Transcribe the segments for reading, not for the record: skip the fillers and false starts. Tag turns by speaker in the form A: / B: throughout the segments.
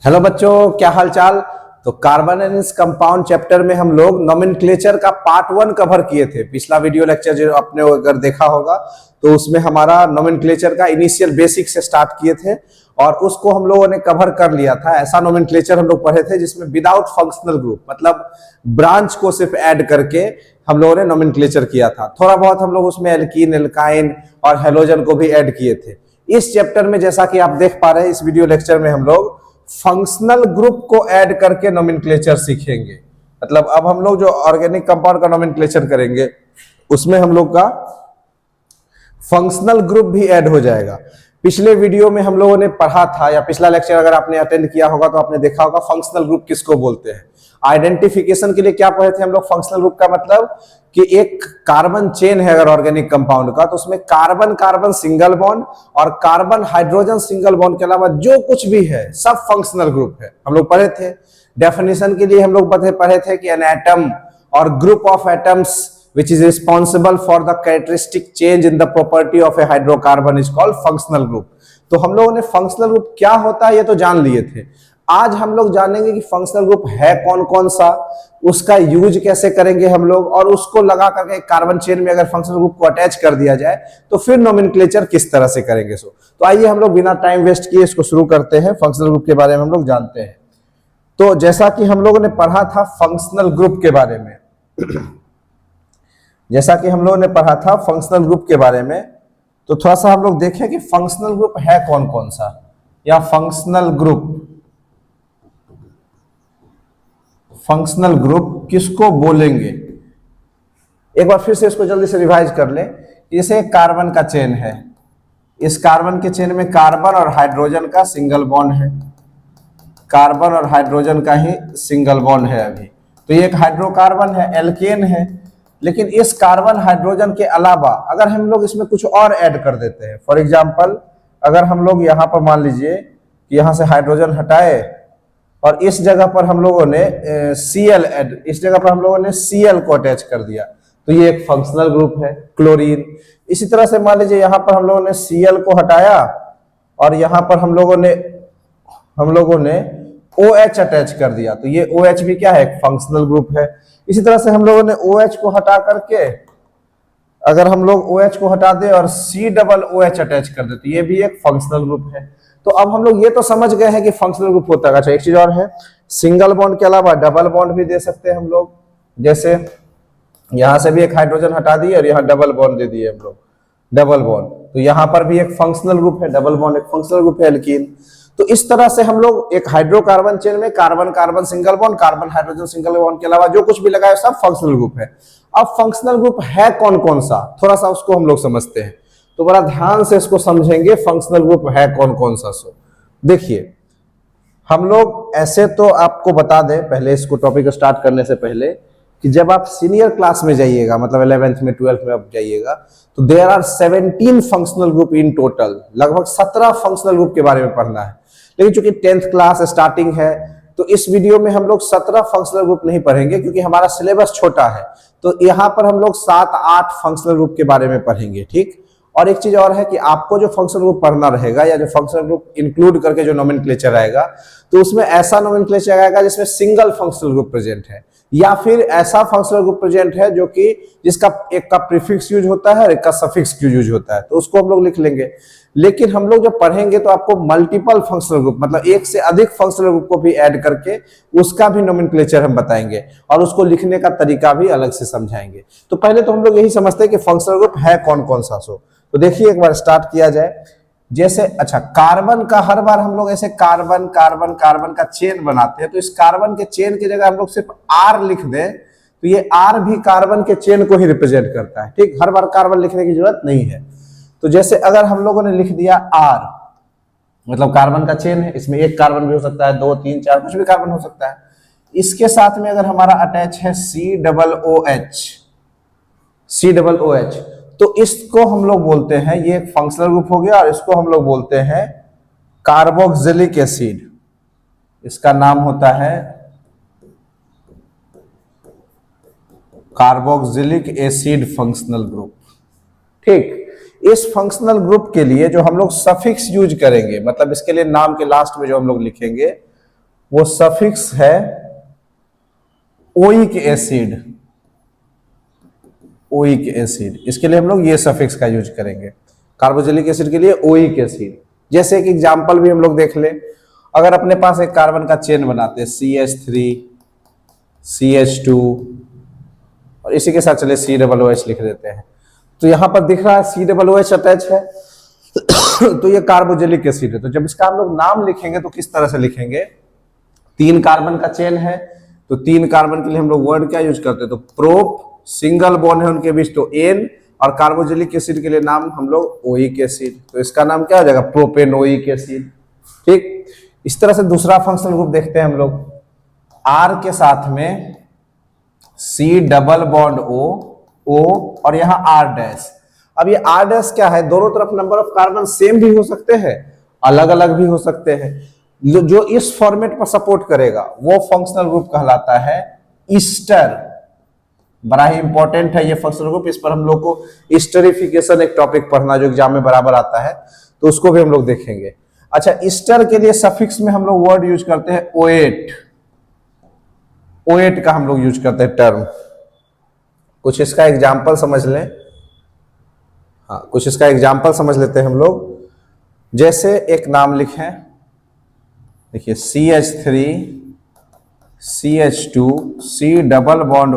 A: Hello बच्चों, क्या हाल चाल। तो carbon and its compound chapter में हम लोग नोमेनक्लेचर का पार्ट 1 कवर किए थे। पिछला वीडियो लेक्चर जो आपने अगर देखा होगा तो उसमें हमारा नोमेनक्लेचर का इनिशियल बेसिक से स्टार्ट किए थे और उसको हम लोगों ने कवर कर लिया था। ऐसा नोमेनक्लेचर हम लोग पढ़े थे जिसमें विदाउट फंक्शनल ग्रुप मतलब ब्रांच को सिर्फ ऐड करके हम लोगों ने नोमेनक्लेचर किया था। थोड़ा बहुत हम लोग उसमें एल्कीन, एल्काइन और हेलोजन को भी ऐड किए थे। इस चैप्टर में जैसा कि आप देख पा रहे हैं, इस वीडियो लेक्चर में हम लोग फंक्शनल ग्रुप को ऐड करके नोमेनक्लेचर सीखेंगे। मतलब अब हम लोग जो ऑर्गेनिक कंपाउंड का नोमेनक्लेचर करेंगे उसमें हम लोग का फंक्शनल ग्रुप भी ऐड हो जाएगा। पिछले वीडियो में हम लोगों ने पढ़ा था, या पिछला लेक्चर अगर आपने अटेंड किया होगा तो आपने देखा होगा फंक्शनल ग्रुप किसको बोलते हैं। आइडेंटिफिकेशन के लिए क्या पढ़े थे हम लोग। फंक्शनल ग्रुप का मतलब कि एक कार्बन चेन है अगर ऑर्गेनिक कंपाउंड का, तो उसमें कार्बन कार्बन सिंगल बॉन्ड और कार्बन हाइड्रोजन सिंगल बॉन्ड के अलावा जो कुछ भी है सब फंक्शनल ग्रुप है। हम लोग पढ़े थे। डेफिनेशन के लिए हम लोग पढ़े थे कि एन एटम और group of atoms which is responsible for the characteristic change in the property of a hydrocarbon is called functional group। तो हम लोगों ने फंक्शनल ग्रुप क्या होता है ये तो जान लिए थे। आज हम लोग जानेंगे कि फंक्शनल ग्रुप है कौन कौन सा, उसका यूज कैसे करेंगे हम लोग, और उसको लगा करके कार्बन चेन में अगर फंक्शनल ग्रुप को अटैच कर दिया जाए तो फिर नोमेनक्लेचर किस तरह से करेंगे। तो आइए हम लोग बिना टाइम वेस्ट किए इसको शुरू करते हैं। फंक्शनल ग्रुप के बारे में हम लोग जानते हैं। तो जैसा कि हम लोगों ने पढ़ा था फंक्शनल ग्रुप के बारे में जैसा कि हम लोगों ने पढ़ा था फंक्शनल ग्रुप के बारे में, तो थोड़ा सा हम लोग देखें कि फंक्शनल ग्रुप है कौन कौन सा, या फंक्शनल ग्रुप किसको बोलेंगे। एक बार फिर से इसको जल्दी से रिवाइज कर लें। जैसे कार्बन का चेन है, इस कार्बन के चेन में कार्बन और हाइड्रोजन का सिंगल बॉन्ड है, कार्बन और हाइड्रोजन का ही सिंगल बॉन्ड है अभी। तो ये एक हाइड्रोकार्बन है, एल्केन है। लेकिन इस कार्बन हाइड्रोजन के अलावा अगर हम लोग इसमें कुछ और ऐड कर देते हैं, फॉर एग्जांपल अगर हम लोग यहाँ पर मान लीजिए कि यहाँ से हाइड्रोजन हटाए और इस जगह पर हम लोगों ने इस जगह पर हम लोगों ने Cl को अटैच कर दिया, तो ये एक फंक्शनल ग्रुप है, क्लोरीन। इसी तरह से मान लीजिए यहाँ पर हम लोगों ने Cl को हटाया और यहाँ पर हम लोगों ने OH अटैच कर दिया, तो ये OH भी क्या है, एक फंक्शनल ग्रुप है। इसी तरह से हम लोगों ने OH को हटा करके अगर हम लोग OH को हटा दे और COOH अटैच कर दे, तो ये भी एक फंक्शनल ग्रुप है। तो अब हम लोग ये तो समझ गए हैं कि फंक्शनल ग्रुप होता है। अच्छा, एक चीज और है, सिंगल बॉन्ड के अलावा डबल बॉन्ड भी दे सकते हैं हम लोग। जैसे यहां से भी एक हाइड्रोजन हटा दिए और यहाँ डबल बॉन्ड दे दिए हम लोग, डबल बॉन्ड, तो यहाँ पर भी एक फंक्शनल ग्रुप है, डबल बॉन्ड एक फंक्शनल ग्रुप है, एल्कीन। तो इस तरह से हम लोग एक हाइड्रोकार्बन चेन में carbon carbon single bond, carbon hydrogen single bond के अलावा जो कुछ भी लगाए सब फंक्शनल ग्रुप है। अब फंक्शनल ग्रुप है कौन कौन सा, थोड़ा सा उसको हम लोग समझते हैं। तो बड़ा ध्यान से इसको समझेंगे फंक्शनल ग्रुप है कौन कौन सा। देखिए, हम लोग ऐसे तो आपको बता दें पहले, इसको टॉपिक स्टार्ट करने से पहले, कि जब आप सीनियर क्लास में जाइएगा, मतलब 11th में 12th में आप जाइएगा, तो there are 17 functional group in total. लगभग 17 फंक्शनल ग्रुप के बारे में पढ़ना है। लेकिन चूंकि 10th क्लास स्टार्टिंग है तो इस वीडियो में हम लोग 17 फंक्शनल ग्रुप नहीं पढ़ेंगे क्योंकि हमारा सिलेबस छोटा है। तो यहाँ पर हम लोग 7-8 फंक्शनल ग्रुप के बारे में पढ़ेंगे, ठीक। और एक चीज और है कि आपको जो फंक्शनल ग्रुप पढ़ना रहेगा, या जो फंक्शनल ग्रुप इंक्लूड करके जो नोमेनक्लेचर आएगा, तो उसमें ऐसा नोमेनक्लेचर आएगा जिसमें सिंगल फंक्शनल ग्रुप प्रेजेंट है, या फिर ऐसा फंक्शनल ग्रुप प्रेजेंट है जो कि जिसका एक का प्रीफिक्स यूज होता है और एक का सफिक्स यूज होता है, तो उसको हम लोग लिख लेंगे। लेकिन हम लोग जब पढ़ेंगे तो आपको मल्टीपल फंक्शनल ग्रुप, मतलब एक से अधिक फंक्शनल ग्रुप को भी ऐड करके उसका भी नोमेनक्लेचर हम बताएंगे और उसको लिखने का तरीका भी अलग से समझाएंगे। तो पहले तो हम लोग यही समझते हैं कि फंक्शनल ग्रुप है कौन कौन सा। तो देखिए, एक बार स्टार्ट किया जाए। जैसे अच्छा, कार्बन का हर बार हम लोग ऐसे कार्बन कार्बन कार्बन का चेन बनाते हैं, तो इस कार्बन के चेन की जगह हम लोग सिर्फ R लिख दें तो ये R भी कार्बन के चेन को ही रिप्रेजेंट करता है, ठीक। हर बार कार्बन लिखने की जरूरत नहीं है। तो जैसे अगर हम लोगों ने लिख दिया R, मतलब कार्बन का चेन है, इसमें एक कार्बन भी हो सकता है, 2, 3, 4 कुछ भी कार्बन हो सकता है। इसके साथ में अगर हमारा अटैच है COOH, तो इसको हम लोग बोलते हैं, ये एक फंक्शनल ग्रुप हो गया, और इसको हम लोग बोलते हैं कार्बोक्सिलिक एसिड। इसका नाम होता है कार्बोक्सिलिक एसिड फंक्शनल ग्रुप, ठीक। इस फंक्शनल ग्रुप के लिए जो हम लोग सफिक्स यूज करेंगे, मतलब इसके लिए नाम के लास्ट में जो हम लोग लिखेंगे वो सफिक्स है ओइक एसिड। ओइक एसिड, इसके लिए हम लोग ये सफिक्स का यूज करेंगे। कार्बोक्सिलिक एसिड के लिए ओइक एसिड। जैसे एक एग्जांपल भी हम लोग देख ले, अगर अपने पास एक कार्बन का चेन बनाते हैं CH3 CH2 और इसी के साथ चले COOH लिख देते हैं, तो यहां पर दिख रहा है COOH अटैच है तो ये कार्बोक्सिलिक एसिड है। तो जब इसका हम लोग नाम लिखेंगे तो किस तरह से लिखेंगे, 3 कार्बन का चेन है तो 3 कार्बन के लिए हम लोग वर्ड क्या यूज करते हैं, तो प्रोप, सिंगल बॉन्ड है उनके बीच तो एन, और कार्बोक्सिलिक एसिड के लिए नाम हम लोग ओइक एसिड, तो इसका नाम क्या हो जाएगा, प्रोपेनोइक एसिड। ठीक, इस तरह से दूसरा फंक्शनल ग्रुप देखते हैं हम लोग, आर के साथ में C डबल बॉन्ड O और यहां R डैश। अब ये R डैश क्या है, दोनों तरफ नंबर ऑफ कार्बन सेम भी हो सकते हैं, अलग अलग भी हो सकते हैं। जो इस फॉर्मेट पर सपोर्ट करेगा वो फंक्शनल ग्रुप कहलाता है ईस्टर। बड़ा ही इंपॉर्टेंट है ये फंक्शनल ग्रुप, इस पर हम लोग को ईस्टरिफिकेशन एक टॉपिक पढ़ना जो एग्जाम में बराबर आता है, तो उसको भी हम लोग देखेंगे। अच्छा, ईस्टर के लिए सफिक्स में हम लोग वर्ड यूज करते हैं ओएट। ओएट का हम लोग यूज करते हैं टर्म। कुछ इसका एग्जाम्पल समझ लें, हाँ कुछ इसका एग्जाम्पल समझ लेते हैं हम लोग। जैसे एक नाम लिखें, देखिए CH3 CH2 C double bond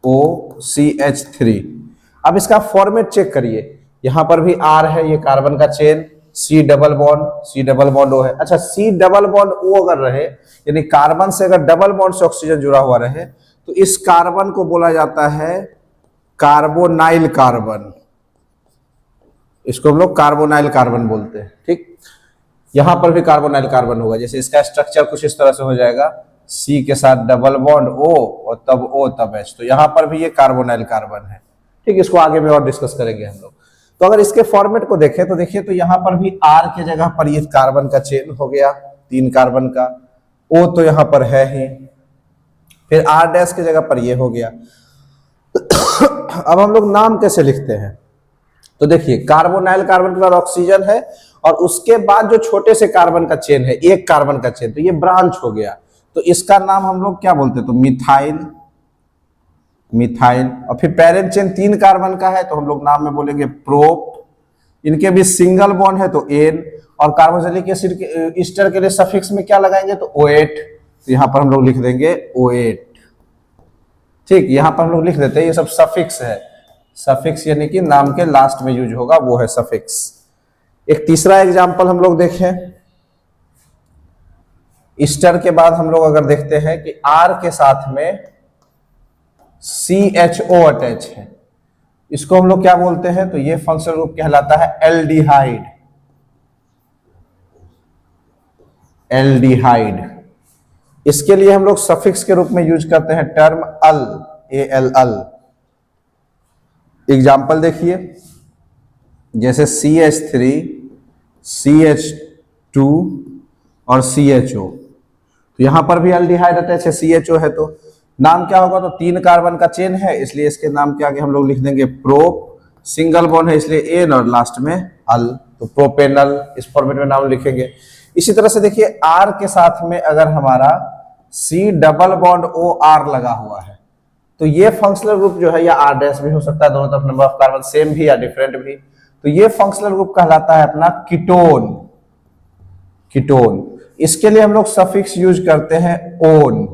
A: O CH3। अब इसका फॉर्मेट चेक करिए, यहां पर भी R है, ये कार्बन का chain, C double bond O है। अच्छा, C डबल बॉन्ड O अगर रहे, यानी कार्बन से अगर डबल बॉन्ड से ऑक्सीजन जुड़ा हुआ रहे, तो इस कार्बन को बोला जाता है कार्बोनाइल कार्बन। इसको हम लोग कार्बोनाइल कार्बन बोलते हैं। ठीक, यहां पर भी कार्बोनाइल कार्बन होगा। जैसे इसका स्ट्रक्चर कुछ इस तरह से हो जाएगा, C के साथ डबल बॉन्ड O और तब O तब H, तो यहां पर भी ये कार्बोनाइल कार्बन है। ठीक, इसको आगे में और डिस्कस करेंगे हम लोग। तो अगर इसके फॉर्मेट को देखें तो देखिए, तो यहां पर भी R के जगह पर ये कार्बन का चेन हो गया, 3 कार्बन का, O तो यहां पर है ही, फिर R डैश की जगह पर ये हो गया। अब हम लोग नाम कैसे लिखते हैं, तो देखिए कार्बोनाइल कार्बन के बाद ऑक्सीजन है और उसके बाद जो छोटे से कार्बन का चेन है, 1 कार्बन का चेन, तो ये ब्रांच हो गया, तो इसका नाम हम लोग क्या बोलते हैं, तो मिथाइल। और फिर पेरेंट चेन 3 कार्बन का है तो हम लोग नाम में बोलेंगे प्रोप। इनके भी सिंगल बॉन्ड है तो एन, और कार्बोक्सिलिक एसिड के ईस्टर के लिए सफिक्स में क्या लगाएंगे, तो ओएट, तो यहां पर हम लोग लिख देंगे ओएट। ठीक, यहां पर हम लोग लिख देते हैं, ये सब सफिक्स है। सफिक्स यानी कि नाम के लास्ट में यूज होगा, वो है सफिक्स। एक तीसरा एग्जांपल हम लोग देखें, ईस्टर के बाद हम लोग अगर देखते हैं कि R के साथ में CHO अटैच है, इसको हम लोग क्या बोलते हैं, तो ये फंक्शनल ग्रुप कहलाता है एल्डिहाइड। एल्डिहाइड, इसके लिए हम लोग सफिक्स के रूप में यूज करते हैं टर्म अल, AL। एग्जाम्पल देखिए, जैसे CH3 CH2 और CHO, तो यहां पर भी एल्डिहाइड अटैच है, CHO है, तो नाम क्या होगा, तो 3 कार्बन का चेन है, इसलिए इसके नाम के आगे हम लोग लिख देंगे प्रोप, सिंगल बॉन्ड है इसलिए एन और लास्ट में अल, तो प्रोपेनल, इस फॉर्मेट में नाम लिखेंगे। इसी तरह से देखिए R के साथ में अगर हमारा C डबल बॉन्ड OR लगा हुआ है, तो ये फंक्शनल ग्रुप जो है या R डैश भी हो सकता है, दोनों तरफ नंबर ऑफ कार्बन सेम भी या डिफरेंट भी, तो ये फंक्शनल ग्रुप कहलाता है अपना कीटोन। इसके लिए हम लोग सफिक्स यूज करते हैं ओन।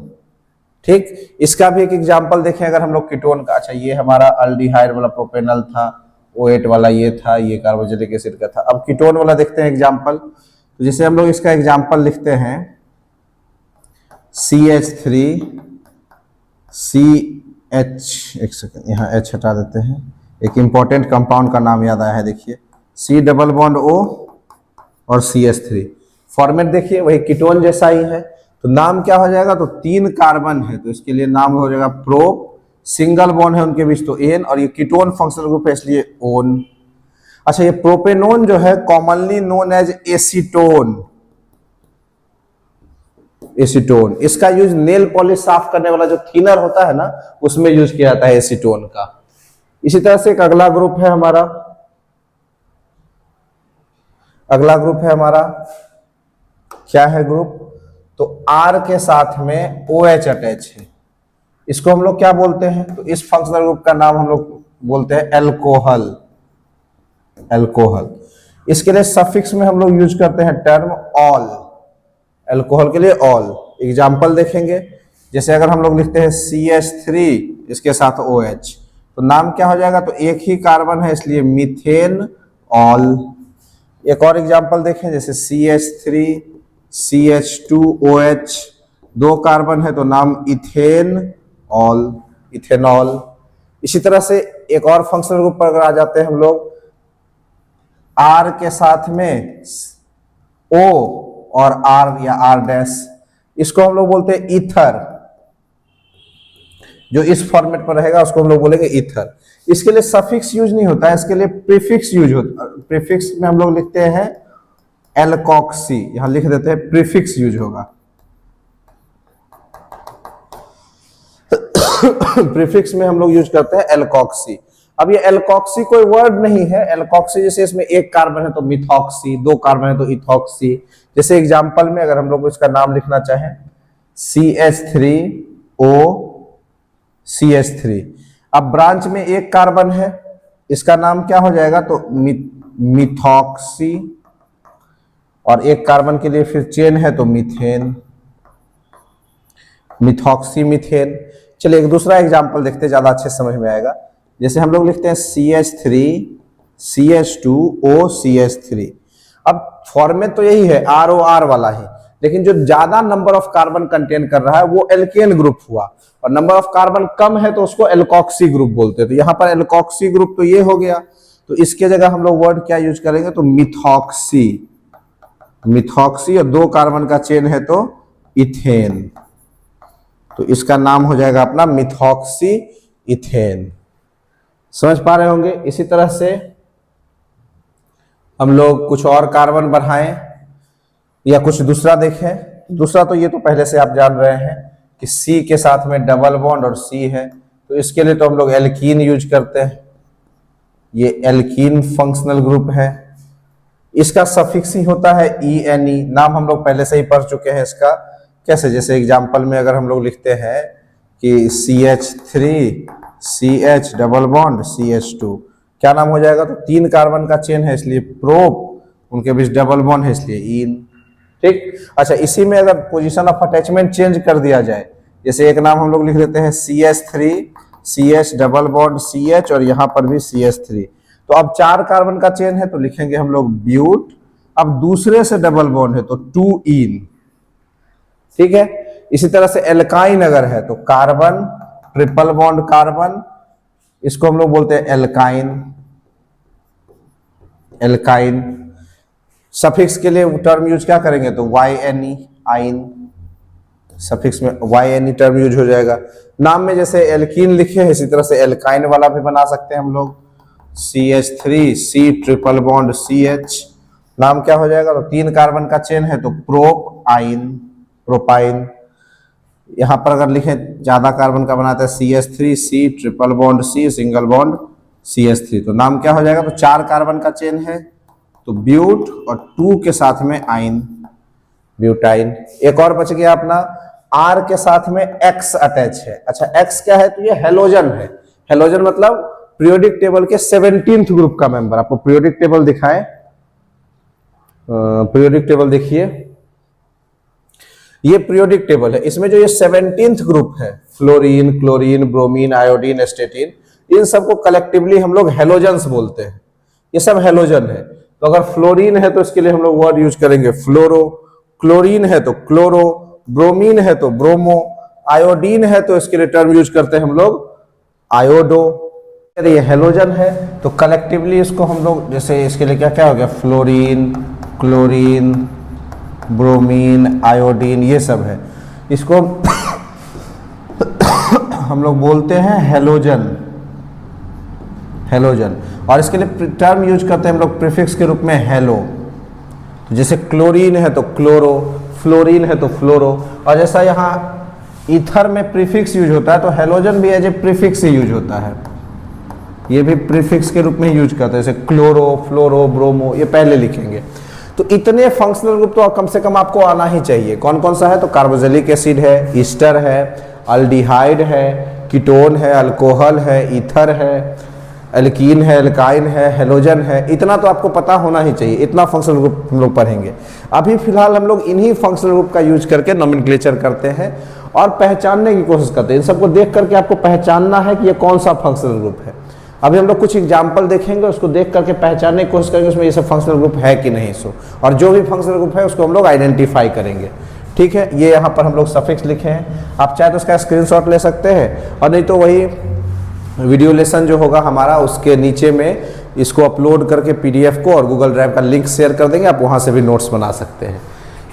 A: ठीक, इसका भी एक एग्जांपल देखें अगर हम लोग कीटोन का। अच्छा, ये हमारा अल्डिहाइड वाला प्रोपेनल था, O8 वाला ये था, ये कार्बोक्सिलिक एसिड का था। अब कीटोन वाला देखते हैं एग्जांपल, तो जैसे हम लोग इसका एग्जांपल लिखते हैं CH3 CH, एक सेकंड यहाँ H हटा देते हैं, एक इंपॉर्टेंट कंपाउंड का नाम याद आया है, देखिए C डबल बॉन्ड O और CH3। फॉर्मेट देखिए वही कीटोन जैसा ही है, तो नाम क्या हो जाएगा, तो 3 कार्बन है तो इसके लिए नाम हो जाएगा प्रोप, सिंगल बॉन्ड है उनके बीच तो एन, और ये कीटोन फंक्शनल ग्रुप है इसलिए ओन। अच्छा, ये प्रोपेनोन जो है कॉमनली नोन एज एसीटोन। इसका यूज नेल पॉलिश साफ करने वाला जो थिनर होता है ना, उसमें यूज किया जाता है एसीटोन का। इसी तरह से एक अगला ग्रुप है हमारा, क्या है ग्रुप, तो R के साथ में OH अटैच है, इसको हम लोग क्या बोलते हैं? तो इस फंक्शनल ग्रुप का नाम हम लोग बोलते हैं एल्कोहल। एल्कोहल। इसके लिए सफिक्स में हम लोग यूज करते हैं टर्म ऑल। एल्कोहल के लिए ऑल। एग्जाम्पल देखेंगे, जैसे अगर हम लोग लिखते हैं CH3 इसके साथ OH, तो नाम क्या हो जाएगा? तो एक ही कार्बन है इसलिए मीथेन ऑल। एक और एग्जाम्पल देखें, जैसे CH3 CH2OH, दो कार्बन है तो नाम इथेन ऑल, इथेनॉल। इसी तरह से एक और फंक्शनल ग्रुप पर अगर आ जाते हैं हम लोग, R के साथ में O और R या R डैश, इसको हम लोग बोलते हैं ईथर। जो इस फॉर्मेट पर रहेगा उसको हम लोग बोलेंगे ईथर। इसके लिए सफिक्स यूज नहीं होता है, इसके लिए प्रीफिक्स यूज होता है। प्रीफिक्स में हम लोग लिखते हैं एल्कोक्सी, यहां लिख देते हैं प्रीफिक्स यूज होगा। प्रीफिक्स में हम लोग यूज करते हैं एल्कोक्सी। अब ये एल्कोक्सी कोई वर्ड नहीं है। एल्कोक्सी जैसे इसमें एक कार्बन है तो मिथॉक्सी, दो कार्बन है तो इथॉक्सी। जैसे एग्जांपल में अगर हम लोग इसका नाम लिखना चाहें CH3O CH3, अब ब्रांच में एक कार्बन है, इसका नाम क्या हो जाएगा? तो मिथॉक्सी। और एक कार्बन के लिए फिर चेन है तो मीथेन, मिथॉक्सी मीथेन। चलिए एक दूसरा एग्जांपल देखते हैं, ज्यादा अच्छे समझ में आएगा। जैसे हम लोग लिखते हैं CH3 CH2O CH3। अब फॉर्मेट तो यही है, ROR वाला है, लेकिन जो ज्यादा नंबर ऑफ कार्बन कंटेन कर रहा है वो एल्केन ग्रुप हुआ, और नंबर ऑफ कार्बन कम है तो उसको एल्कोक्सी ग्रुप बोलते हैं। तो यहाँ पर एल्कोक्सी ग्रुप तो ये हो गया, तो इसके जगह हम लोग वर्ड क्या यूज करेंगे? तो मिथॉक्सी। मिथॉक्सी, और दो कार्बन का चेन है तो इथेन, तो इसका नाम हो जाएगा अपना मिथॉक्सी इथेन। समझ पा रहे होंगे। इसी तरह से हम लोग कुछ और कार्बन बढ़ाएं या कुछ दूसरा देखें। दूसरा तो ये तो पहले से आप जान रहे हैं कि C के साथ में डबल बॉन्ड और C है, तो इसके लिए तो हम लोग एल्कीन यूज करते हैं। ये एल्कीन फंक्शनल ग्रुप है, इसका सफिक्स ही होता है ENE। नाम हम लोग पहले से ही पढ़ चुके हैं इसका। कैसे? जैसे एग्जांपल में अगर हम लोग लिखते हैं कि CH3 CH double bond CH2, क्या नाम हो जाएगा? तो तीन कार्बन का चेन है इसलिए प्रोप, उनके बीच डबल बॉन्ड है इसलिए इन। ठीक। अच्छा, इसी में अगर पोजीशन ऑफ अटैचमेंट चेंज कर दिया जाए, जैसे एक नाम हम लोग लिख देते हैं CH3 CH double bond CH, और यहां पर भी CH3, तो अब चार कार्बन का चेन है तो लिखेंगे हम लोग ब्यूट। अब दूसरे से डबल बॉन्ड है तो 2 इन। ठीक है। इसी तरह से एल्काइन अगर है तो कार्बन ट्रिपल बॉन्ड कार्बन, इसको हम लोग बोलते हैं एल्काइन। एल्काइन। सफिक्स के लिए टर्म यूज क्या करेंगे? तो YNE आइन। सफिक्स में YNE टर्म यूज हो जाएगा। नाम में जैसे एल्कीन लिखे हैं इसी तरह से एल्काइन वाला भी बना सकते हैं हम लोग। CH3 C triple bond CH, नाम क्या हो जाएगा? तो तीन कार्बन का चेन है तो प्रोप आइन, प्रोपाइन। यहां पर अगर लिखें ज्यादा कार्बन का बनाता है CH3 C triple bond C single bond CH3, तो नाम क्या हो जाएगा? तो चार कार्बन का चेन है तो ब्यूट, और 2 के साथ में आइन, ब्यूटाइन। एक और बच गया अपना, R के साथ में X अटैच है। अच्छा, X क्या है? तो ये हेलोजन है। हेलोजन मतलब पीरियोडिक टेबल के 17th ग्रुप का मेंबर। आपको पीरियोडिक टेबल दिखाएं, पीरियोडिक टेबल देखिए, ये पीरियोडिक टेबल है। इसमें जो ये 17th ग्रुप है, fluorine, chlorine, bromine, iodine, astatine, इन सबको कलेक्टिवली हम लोग हेलोजन्स बोलते हैं। ये सब हेलोजन है। तो अगर फ्लोरीन है तो इसके लिए हम लोग वर्ड यूज करेंगे फ्लोरो, क्लोरीन है तो क्लोरो, ब्रोमीन है तो ब्रोमो, आयोडीन है तो इसके लिए टर्म यूज करते हैं हम लोग आयोडो। ये हेलोजन है तो कलेक्टिवली इसको हम लोग, जैसे इसके लिए क्या क्या हो गया? फ्लोरीन, क्लोरीन, ब्रोमीन, आयोडीन, ये सब है। इसको हम लोग बोलते हैं हेलोजन। हेलोजन। और इसके लिए टर्म यूज करते हैं हम लोग प्रीफिक्स के रूप में हेलो। जैसे क्लोरीन है तो क्लोरो, फ्लोरीन है तो फ्लोरो, और जैसा यहाँ ईथर में प्रीफिक्स यूज होता है तो हेलोजन भी एज ए प्रीफिक्स ही यूज होता है। ये भी प्रीफिक्स के रूप में यूज करते हैं, जैसे क्लोरो, फ्लोरो, ब्रोमो, ये पहले लिखेंगे। तो इतने फंक्शनल ग्रुप तो कम से कम आपको आना ही चाहिए। कौन कौन सा है? तो कार्बोक्सिलिक एसिड है, ईस्टर है, अल्डिहाइड है, कीटोन है, अल्कोहल है, ईथर है, एल्कीन है, एल्काइन है, हेलोजन है। इतना तो आपको पता होना ही चाहिए। इतना फंक्शनल ग्रुप हम लोग पढ़ेंगे। अभी फिलहाल हम लोग इन्हीं फंक्शनल ग्रुप का यूज करके नोमेनक्लेचर करते हैं और पहचानने की कोशिश करते हैं। इन सबको देख करके आपको पहचानना है कि ये कौन सा फंक्शनल ग्रुप है। अभी हम लोग कुछ एग्जाम्पल देखेंगे, उसको देख करके पहचानने की कोशिश करेंगे उसमें ये सब फंक्शनल ग्रुप है कि नहीं सो, और जो भी फंक्शनल ग्रुप है उसको हम लोग आइडेंटिफाई करेंगे। ठीक है, ये यहाँ पर हम लोग सफिक्स लिखे हैं। आप चाहे तो उसका स्क्रीनशॉट ले सकते हैं, और नहीं तो वही वीडियो लेसन जो होगा हमारा उसके नीचे में इसको अपलोड करके पीडीएफ को और गूगल ड्राइव का लिंक शेयर कर देंगे, आप वहाँ से भी नोट्स बना सकते हैं।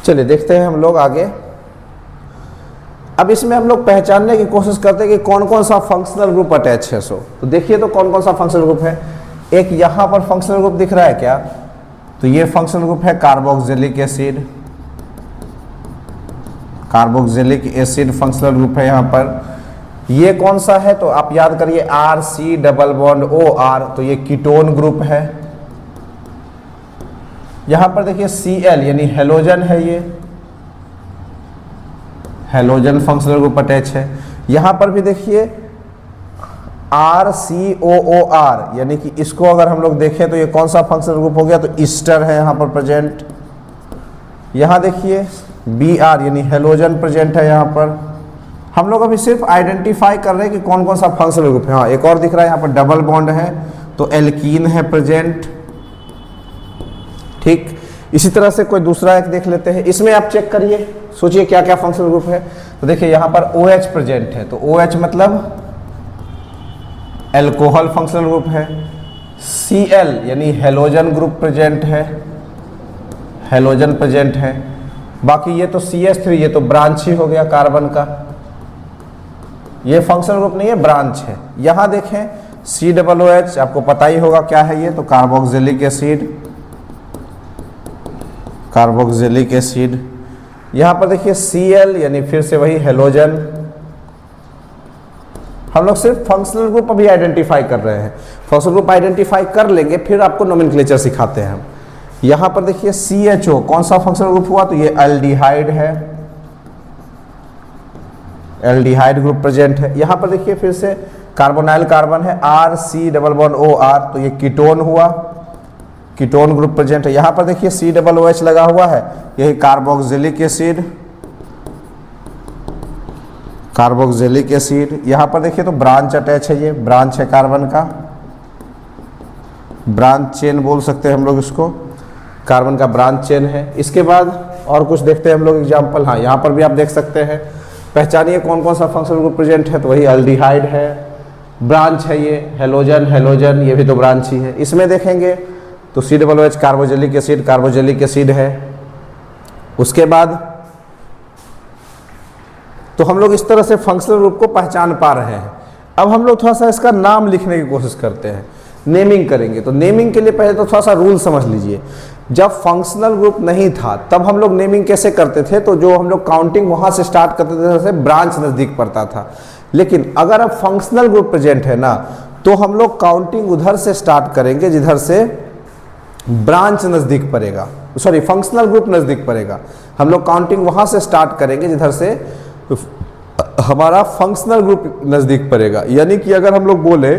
A: चलिए देखते हैं हम लोग आगे। अब इसमें हम लोग पहचानने की कोशिश करते हैं कि कौन कौन सा फंक्शनल ग्रुप अटैच है। तो देखिए तो कौन कौन सा फंक्शनल ग्रुप है। एक यहाँ पर फंक्शनल ग्रुप दिख रहा है क्या? तो ये फंक्शनल ग्रुप है carboxylic acid. Carboxylic acid functional group है यहाँ पर। ये कौन सा है? तो आप याद करिए RC डबल बॉन्ड OR, तो ये कीटोन ग्रुप है। यहाँ पर देखिए Cl यानी हेलोजन है, ये हेलोजन फंक्शनल ग्रुप अटैच है। यहाँ पर भी देखिए RCOOR, यानी कि इसको अगर हम लोग देखें तो ये कौन सा फंक्शनल ग्रुप हो गया? तो ईस्टर है यहाँ पर प्रेजेंट। यहाँ देखिए Br यानी हेलोजन प्रेजेंट है यहाँ पर। हम लोग अभी सिर्फ आइडेंटिफाई कर रहे हैं कि कौन कौन सा फंक्शनल ग्रुप है। हाँ, एक और दिख रहा है यहाँ पर डबल बॉन्ड है, तो एल्कीन है प्रेजेंट। ठीक, इसी तरह से कोई दूसरा एक देख लेते हैं। इसमें आप चेक करिए, सोचिए क्या क्या फंक्शनल ग्रुप है। तो देखिए यहाँ पर OH प्रेजेंट है, तो OH मतलब एल्कोहल फंक्शनल ग्रुप है। Cl यानी हेलोजन ग्रुप प्रेजेंट है, हेलोजन प्रेजेंट है। बाकी ये तो CH3, ये तो ब्रांच ही हो गया कार्बन का, ये फंक्शनल ग्रुप नहीं है, ब्रांच है। यहाँ देखें COOH, आपको पता ही होगा क्या है ये, तो कार्बोक्सिलिक एसिड, कार्बोक्सिलिक एसिड। यहाँ पर देखिए Cl यानी फिर से वही हेलोजन। हम लोग सिर्फ फंक्शनल ग्रुप अभी आइडेंटिफाई कर रहे हैं। फंक्शनल ग्रुप आइडेंटिफाई कर लेंगे फिर आपको नोमेनक्लेचर सिखाते हैं हम। यहाँ पर देखिए CHO कौन सा फंक्शनल ग्रुप हुआ? तो ये एल्डिहाइड है, एल्डिहाइड ग्रुप प्रेजेंट है। यहाँ पर देखिए फिर से कार्बोनाइल कार्बन है, RC डबल बॉन्ड OR, तो ये कीटोन हुआ, कीटोन ग्रुप प्रेजेंट है। यहाँ पर देखिए COOH लगा हुआ है, यही कार्बोक्सिलिक एसिड, कार्बोक्सिलिक एसिड। यहाँ पर देखिए तो ब्रांच अटैच है, ये ब्रांच है कार्बन का, ब्रांच चेन बोल सकते हैं हम लोग इसको, कार्बन का ब्रांच चेन है। इसके बाद और कुछ देखते हैं हम लोग एग्जाम्पल। हाँ, यहाँ पर भी आप देख सकते हैं, पहचानिए कौन कौन सा फंक्शनल ग्रुप प्रेजेंट है। तो वही अल्डिहाइड है, ब्रांच है ये, हेलोजन, हेलोजन ये भी तो ब्रांच ही है। इसमें देखेंगे तो COOH carboxylic acid, carboxylic acid है। उसके बाद तो हम लोग इस तरह से फंक्शनल ग्रुप को पहचान पा रहे हैं। अब हम लोग थोड़ा सा इसका नाम लिखने की कोशिश करते हैं, नेमिंग करेंगे। तो नेमिंग के लिए पहले तो थोड़ा सा रूल समझ लीजिए। जब फंक्शनल ग्रुप नहीं था तब हम लोग नेमिंग कैसे करते थे? तो जो हम लोग काउंटिंग वहां से स्टार्ट करते थे, जैसे ब्रांच नजदीक पड़ता था। लेकिन अगर अब फंक्शनल ग्रुप प्रेजेंट है ना, तो हम लोग काउंटिंग उधर से स्टार्ट करेंगे जिधर से ब्रांच नजदीक पड़ेगा, सॉरी फंक्शनल ग्रुप नजदीक पड़ेगा। हम लोग काउंटिंग वहां से स्टार्ट करेंगे जिधर से हमारा फंक्शनल ग्रुप नजदीक पड़ेगा। यानी कि अगर हम लोग बोले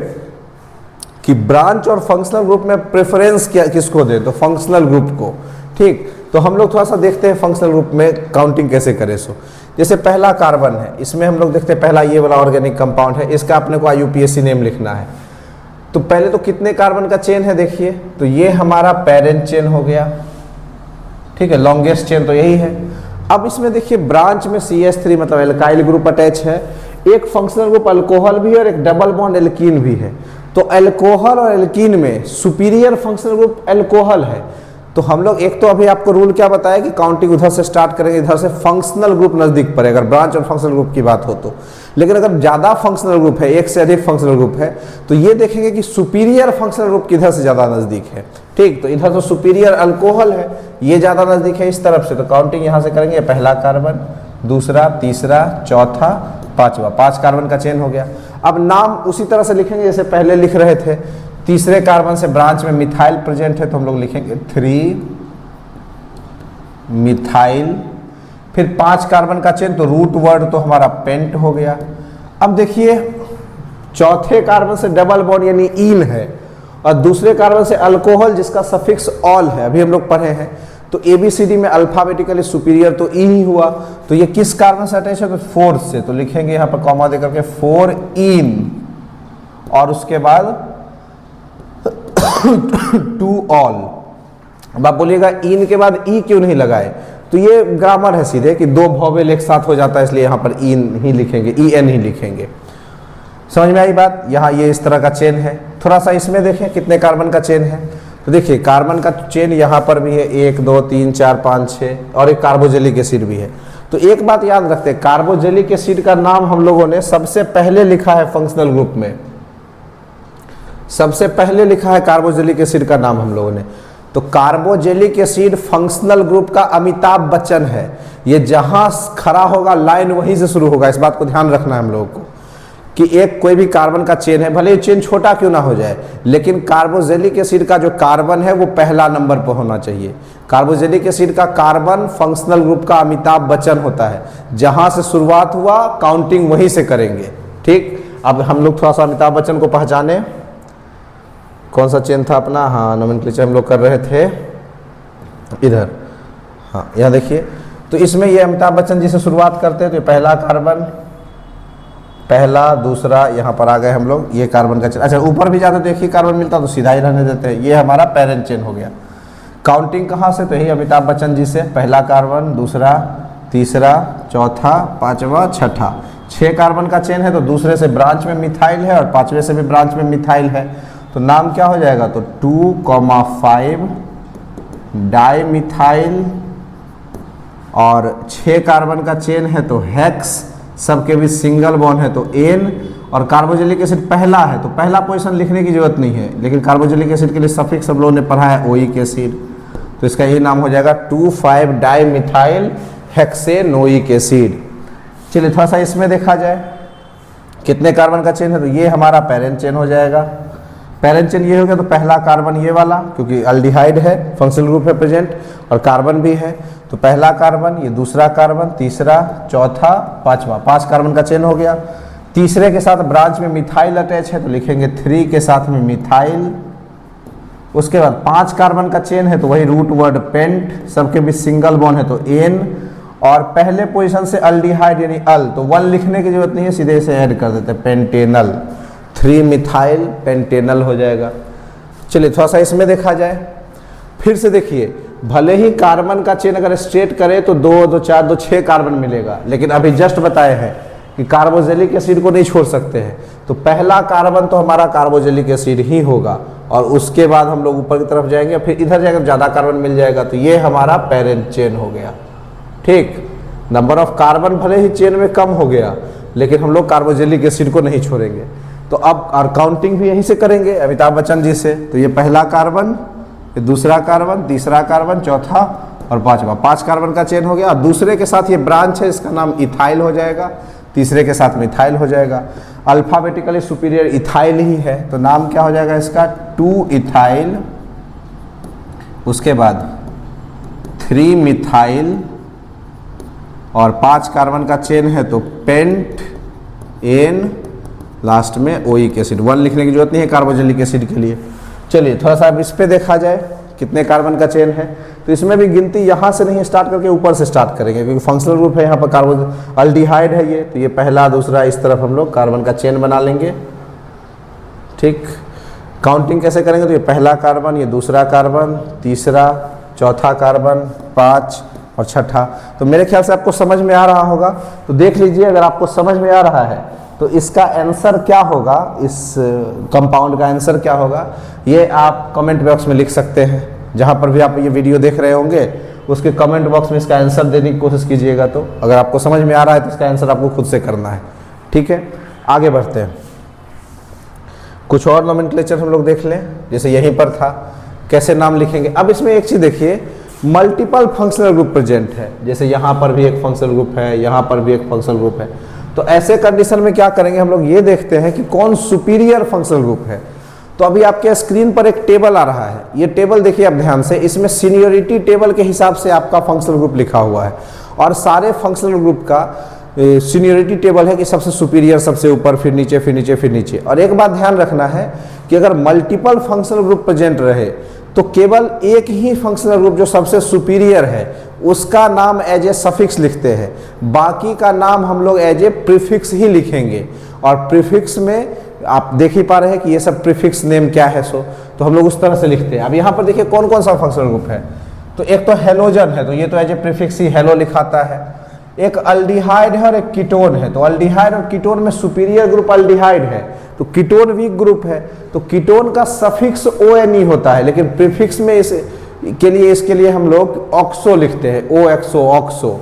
A: कि ब्रांच और फंक्शनल ग्रुप में प्रेफरेंस क्या किसको दे, तो फंक्शनल ग्रुप को। ठीक, तो हम लोग थोड़ा सा देखते हैं फंक्शनल ग्रुप में काउंटिंग कैसे करें। सो जैसे पहला कार्बन है, इसमें हम लोग देखते हैं पहला ये वाला ऑर्गेनिक कंपाउंड है, इसका अपने को IUPAC नेम लिखना है। तो पहले तो कितने कार्बन का चेन है देखिए, तो ये हमारा पेरेंट चेन हो गया। ठीक है, लॉन्गेस्ट चेन तो यही है। अब इसमें देखिए ब्रांच में CH3 मतलब एल्काइल ग्रुप अटैच है, एक फंक्शनल ग्रुप अल्कोहल भी है और एक डबल बॉन्ड एल्कीन भी है। तो अल्कोहल और एल्कीन में सुपीरियर फंक्शनल ग्रुप अल्कोहल है। तो हम लोग एक तो अभी आपको रूल क्या बताया कि काउंटिंग उधर से स्टार्ट करेंगे, इधर से फंक्शनल ग्रुप नजदीक पड़ेगा अगर ब्रांच और फंक्शनल ग्रुप की बात हो तो। लेकिन अगर ज्यादा फंक्शनल ग्रुप है, एक से अधिक फंक्शनल ग्रुप है, तो ये देखेंगे कि सुपीरियर फंक्शनल ग्रुप किधर से ज्यादा नजदीक है। ठीक, तो इधर तो सुपीरियर अल्कोहल है, ये ज्यादा नजदीक है इस तरफ से, तो काउंटिंग यहां से करेंगे, पहला कार्बन, दूसरा, तीसरा, चौथा, पांचवा, 5 कार्बन का चेन हो गया। अब नाम उसी तरह से लिखेंगे जैसे पहले लिख रहे थे। तीसरे कार्बन से ब्रांच में मिथाइल प्रेजेंट है, तो हम लोग लिखेंगे 3 मिथाइल, फिर 5 कार्बन का चेन, तो रूट वर्ड तो हमारा पेंट हो गया। अब देखिए चौथे कार्बन से डबल बॉन्ड यानी इन है, और दूसरे कार्बन से अल्कोहल जिसका सफिक्स ऑल है, अभी हम लोग पढ़े हैं, तो ABCD में अल्फाबेटिकली सुपीरियर तो ई ही हुआ। तो ये किस कार्बन से अटैच है? तो 4 से, तो लिखेंगे यहाँ पर कॉमा देकर के 4 इन, और उसके बाद 2 ऑल। अब आप बोलिएगा इन के बाद ई क्यों नहीं लगाए? तो ये ग्रामर है सीधे कि 2 वॉवेल एक साथ हो जाता है, इसलिए यहाँ पर इन ही लिखेंगे, EN ही लिखेंगे। समझ में आई बात? यहाँ ये इस तरह का चेन है। थोड़ा सा इसमें देखें कितने कार्बन का चेन है, तो देखिए कार्बन का चेन यहाँ पर भी है 1 2 3 4 5 6, और एक कार्बोजेलिक एसिड भी है। तो एक बात याद रखते हैं, कार्बोजेलिक एसिड का नाम हम लोगों ने सबसे पहले लिखा है फंक्शनल ग्रुप में, सबसे पहले लिखा है कार्बोजेलिक एसिड का नाम हम लोगों ने। तो कार्बोजेलिक एसिड फंक्शनल ग्रुप का अमिताभ बच्चन है। ये जहां खड़ा होगा लाइन वहीं से शुरू होगा, इस बात को ध्यान रखना है हम लोगों को कि एक कोई भी कार्बन का चेन है, भले ही चेन छोटा क्यों ना हो जाए, लेकिन कार्बोजेलिक एसिड का जो कार्बन है वो पहला नंबर पर होना चाहिए। कार्बोजेलिक एसिड का कार्बन फंक्शनल ग्रुप का अमिताभ बच्चन होता है, जहां से शुरुआत हुआ काउंटिंग वहीं से करेंगे। ठीक, अब हम लोग थोड़ा सा अमिताभ बच्चन को पहचाने। कौन सा चेन था अपना? हाँ, नोमेनक्लेचर हम लोग कर रहे थे इधर। हाँ, यहाँ देखिए, तो इसमें ये अमिताभ बच्चन जी से शुरुआत करते हैं, तो पहला कार्बन, पहला दूसरा, यहाँ पर आ गए हम लोग, ये कार्बन का चेन। अच्छा, ऊपर भी जाते तो एक ही कार्बन मिलता तो सीधा ही रहने देते हैं। ये हमारा पेरेंट चेन हो गया। काउंटिंग कहाँ से? तो यही अमिताभ बच्चन जी से, पहला कार्बन, दूसरा, तीसरा, चौथा, पांचवा, छठा। 6 कार्बन का चेन है, तो दूसरे से ब्रांच में मिथाइल है और पांचवे से भी ब्रांच में मिथाइल है, तो नाम क्या हो जाएगा? तो 2,5 डाई मिथाइल। और 6 कार्बन का चेन है तो हेक्स, सबके भी सिंगल बॉन्ड है तो एन, और कार्बोजेलिक एसिड पहला है तो पहला पोजीशन लिखने की जरूरत नहीं है, लेकिन कार्बोजेलिक एसिड के लिए सफिक्स सब लोगों ने पढ़ा है ओइक एसिड, तो इसका ये नाम हो जाएगा 2,5 डाई मिथाइल हेक्सेनोइक एसिड। चलिए थोड़ा सा इसमें देखा जाए कितने कार्बन का चेन है, तो ये हमारा पेरेंट चेन हो जाएगा। पेरेंट चेन ये हो गया, तो पहला कार्बन ये वाला, क्योंकि अल्डिहाइड है, फंक्शनल ग्रुप है प्रेजेंट, और कार्बन भी है, तो पहला कार्बन, ये दूसरा कार्बन, तीसरा, चौथा, पांचवा, 5 कार्बन का चेन हो गया। तीसरे के साथ ब्रांच में मिथाइल अटैच है, तो लिखेंगे 3 के साथ में मिथाइल। उसके बाद 5 कार्बन का चेन है, तो वही रूट वर्ड पेंट, सबके भी सिंगल बॉन्ड है तो एन, और पहले पोजीशन से अल्डिहाइड यानी अल, तो 1 लिखने की जरूरत नहीं है, सीधे से ऐड कर देते हैं पेंटेनल, 3 मिथाइल पेंटेनल हो जाएगा। चलिए थोड़ा सा इसमें देखा जाए, फिर से देखिए, भले ही कार्बन का चेन अगर स्ट्रेट करें तो 2 2 4 2 6 कार्बन मिलेगा, लेकिन अभी जस्ट बताए हैं कि कार्बोजेलिक एसिड को नहीं छोड़ सकते हैं, तो पहला कार्बन तो हमारा कार्बोजेलिक एसिड ही होगा, और उसके बाद हम लोग ऊपर की तरफ जाएंगे, फिर इधर जाकर ज़्यादा कार्बन मिल जाएगा, तो ये हमारा पेरेंट चेन हो गया। ठीक, नंबर ऑफ कार्बन भले ही चेन में कम हो गया, लेकिन हम लोग कार्बोजेलिक एसिड को नहीं छोड़ेंगे। तो अब और काउंटिंग भी यहीं से करेंगे अमिताभ बच्चन जी से, तो ये पहला कार्बन, ये दूसरा कार्बन, तीसरा कार्बन, चौथा और पांचवा, 5 कार्बन का चेन हो गया। और दूसरे के साथ ये ब्रांच है, इसका नाम इथाइल हो जाएगा, तीसरे के साथ मिथाइल हो जाएगा। अल्फाबेटिकली सुपीरियर इथाइल ही है, तो नाम क्या हो जाएगा इसका? 2 इथाइल, उसके बाद 3 मिथाइल, और 5 कार्बन का चेन है तो पेंट एन, लास्ट में ओइक एसिड। 1 लिखने की जरूरत नहीं है कार्बोजेलिक एसिड के लिए। चलिए थोड़ा सा अब इस पे देखा जाए कितने कार्बन का चेन है, तो इसमें भी गिनती यहाँ से नहीं स्टार्ट करके ऊपर से स्टार्ट करेंगे, क्योंकि फंक्शनल ग्रुप है, यहाँ पर कार्बो अल्डिहाइड है ये, तो ये पहला दूसरा इस तरफ हम लोग कार्बन का चेन बना लेंगे। ठीक, काउंटिंग कैसे करेंगे? तो ये पहला कार्बन, ये दूसरा कार्बन, तीसरा, चौथा कार्बन, 5 और छठा। तो मेरे ख्याल से आपको समझ में आ रहा होगा, तो देख लीजिए अगर आपको समझ में आ रहा है तो इसका आंसर क्या होगा, इस कंपाउंड का आंसर क्या होगा, ये आप कमेंट बॉक्स में लिख सकते हैं। जहाँ पर भी आप ये वीडियो देख रहे होंगे उसके कमेंट बॉक्स में इसका आंसर देने की कोशिश कीजिएगा। तो अगर आपको समझ में आ रहा है तो इसका आंसर आपको खुद से करना है। ठीक है, आगे बढ़ते हैं। कुछ और नोमेनक्लेचर हम लोग देख लें, जैसे यहीं पर था, कैसे नाम लिखेंगे। अब इसमें एक चीज़ देखिए, मल्टीपल फंक्शनल ग्रुप प्रेजेंट है, जैसे यहाँ पर भी एक फंक्शनल ग्रुप है, यहाँ पर भी एक फंक्शनल ग्रुप है। तो ऐसे कंडीशन में क्या करेंगे हम लोग, ये देखते हैं कि कौन सुपीरियर फंक्शनल ग्रुप है। तो अभी आपके स्क्रीन पर एक टेबल आ रहा है, ये टेबल देखिए आप ध्यान से, इसमें सीनियरिटी टेबल के हिसाब से आपका फंक्शनल ग्रुप लिखा हुआ है और सारे फंक्शनल ग्रुप का सीनियरिटी टेबल है कि सबसे सुपीरियर सबसे ऊपर, फिर नीचे, फिर नीचे, फिर नीचे। और एक बात ध्यान रखना है कि अगर मल्टीपल फंक्शनल ग्रुप प्रेजेंट रहे तो केवल एक ही फंक्शनल ग्रुप जो सबसे सुपीरियर है उसका नाम एज ए सफिक्स लिखते हैं, बाकी का नाम हम लोग एज ए प्रीफिक्स ही लिखेंगे। और प्रीफिक्स में आप देख ही पा रहे हैं कि ये सब प्रीफिक्स नेम क्या है, तो हम लोग उस तरह से लिखते हैं। अब यहाँ पर देखिए कौन कौन सा फंक्शनल ग्रुप है, तो एक तो हेलोजन है, तो ये तो एज ए प्रीफिक्स ही हेलो लिखाता है। एक अल्डिहाइड है और एक कीटोन है, तो अल्डिहाइड और कीटोन में सुपीरियर ग्रुप अल्डिहाइड है, तो कीटोन वीक ग्रुप है, तो कीटोन का सफिक्स ONE होता है, लेकिन प्रीफिक्स में इसके लिए हम लोग ऑक्सो लिखते हैं, OXO, ऑक्सो।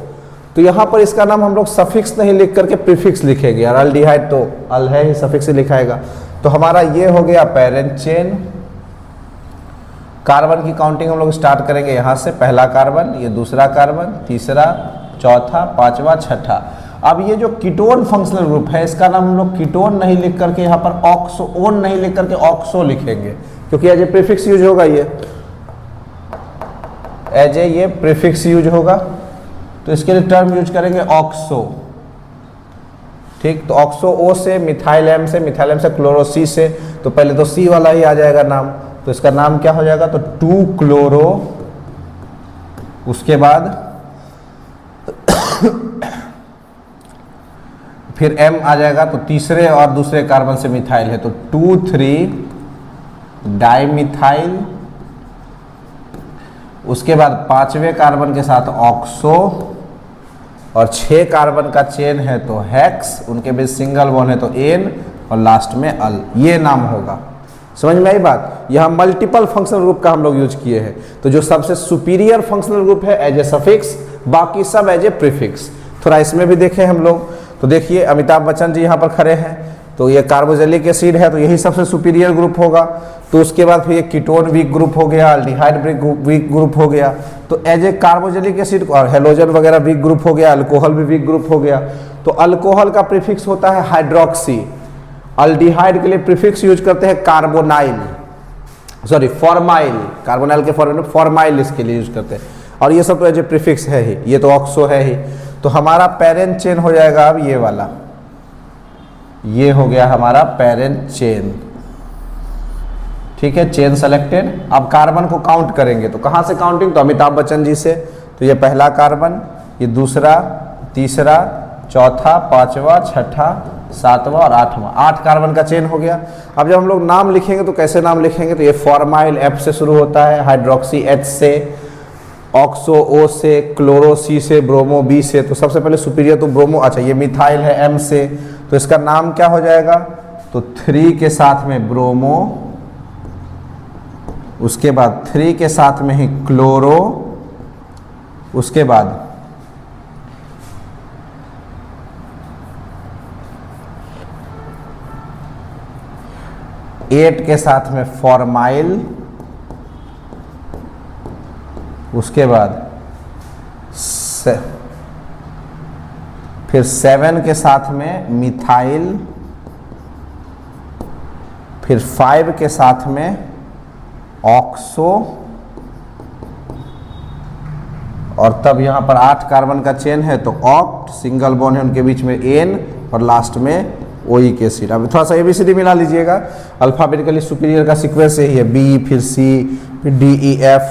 A: तो यहाँ पर इसका नाम हम लोग सफिक्स नहीं लिख करके प्रीफिक्स लिखेंगे, और अल्डिहाइड तो अल है ही, सफिक्स ही लिखाएगा। तो हमारा ये हो गया पेरेंट चेन। कार्बन की काउंटिंग हम लोग स्टार्ट करेंगे यहाँ से, पहला कार्बन, ये दूसरा कार्बन, तीसरा, चौथा, पांचवा, छठा। अब ये जो कीटोन फंक्शनल ग्रुप है इसका नाम हम लोग कीटोन नहीं लिख करके यहाँ पर ऑक्सोन नहीं लिख करके ऑक्सो लिखेंगे, क्योंकि एज ए प्रीफिक्स यूज होगा, ये एज ए ये प्रीफिक्स यूज होगा, तो इसके लिए टर्म यूज करेंगे ऑक्सो। ठीक, तो ऑक्सो O से, मिथाइल M से, मिथाइल M से क्लोरो C से, तो पहले तो C वाला ही आ जाएगा नाम, तो इसका नाम क्या हो जाएगा, तो 2 क्लोरो, उसके बाद फिर M आ जाएगा, तो तीसरे और दूसरे कार्बन से मिथाइल है, तो 2,3 डाइमिथाइल, उसके बाद पांचवें कार्बन के साथ ऑक्सो, और 6 कार्बन का चेन है तो हेक्स, उनके बीच सिंगल बॉन्ड है तो एन, और लास्ट में अल, ये नाम होगा। समझ में आई बात? यहाँ मल्टीपल फंक्शनल ग्रुप का हम लोग यूज किए हैं, तो जो सबसे सुपीरियर फंक्शनल ग्रुप है एज ए सफिक्स, बाकी सब एज ए प्रीफिक्स। थोड़ा इसमें भी देखें हम लोग, तो देखिए अमिताभ बच्चन जी यहाँ पर खड़े हैं, तो ये कार्बोक्सिलिक एसिड है, तो यही सबसे सुपीरियर ग्रुप होगा। तो उसके बाद फिर ये कीटोन वीक ग्रुप हो गया, अल्डिहाइड वीक ग्रुप हो गया, तो एज ए कार्बोक्सिलिक एसिड और हेलोजन वगैरह वीक ग्रुप हो गया, अल्कोहल भी वीक ग्रुप हो गया। तो अल्कोहल का प्रीफिक्स होता है हाइड्रोक्सी, अल्डिहाइड के लिए प्रीफिक्स यूज करते हैं कार्बोनाइल, सॉरी फॉर्माइल, कार्बोनाइल के फॉर्म में फॉर्माइल इसके लिए यूज करते हैं, और ये सब तो एज ए प्रीफिक्स है ही, ये तो ऑक्सो है ही। तो हमारा पेरेंट चेन हो जाएगा अब ये वाला, ये हो गया हमारा पेरेंट चेन। ठीक है, चेन सेलेक्टेड। अब कार्बन को काउंट करेंगे, तो कहाँ से काउंटिंग, तो अमिताभ बच्चन जी से, तो ये पहला कार्बन, ये दूसरा, तीसरा, चौथा, पांचवा, छठा, सातवां और आठवां, 8 कार्बन का चेन हो गया। अब जब हम लोग नाम लिखेंगे तो कैसे नाम लिखेंगे, तो ये फॉर्माइल F से शुरू होता है, हाइड्रोक्सी H से, ऑक्सो O से, क्लोरो C से, ब्रोमो B से। तो सबसे पहले सुपीरियर तो ब्रोमो, अच्छा ये मिथाइल है M से, तो इसका नाम क्या हो जाएगा, तो 3 के साथ में ब्रोमो, उसके बाद 3 के साथ में ही क्लोरो, उसके बाद 8 के साथ में फॉर्माइल, उसके बाद फिर 7 के साथ में मिथाइल, फिर 5 के साथ में ऑक्सो, और तब यहाँ पर 8 कार्बन का चेन है तो ऑक्ट, सिंगल बॉन्ड है उनके बीच में एन, और लास्ट में ओइक एसिड। अब थोड़ा सा ABCD मिला लीजिएगा, अल्फाबेटिकली सुपीरियर का सीक्वेंस यही है, B, फिर C, फिर D, E, F,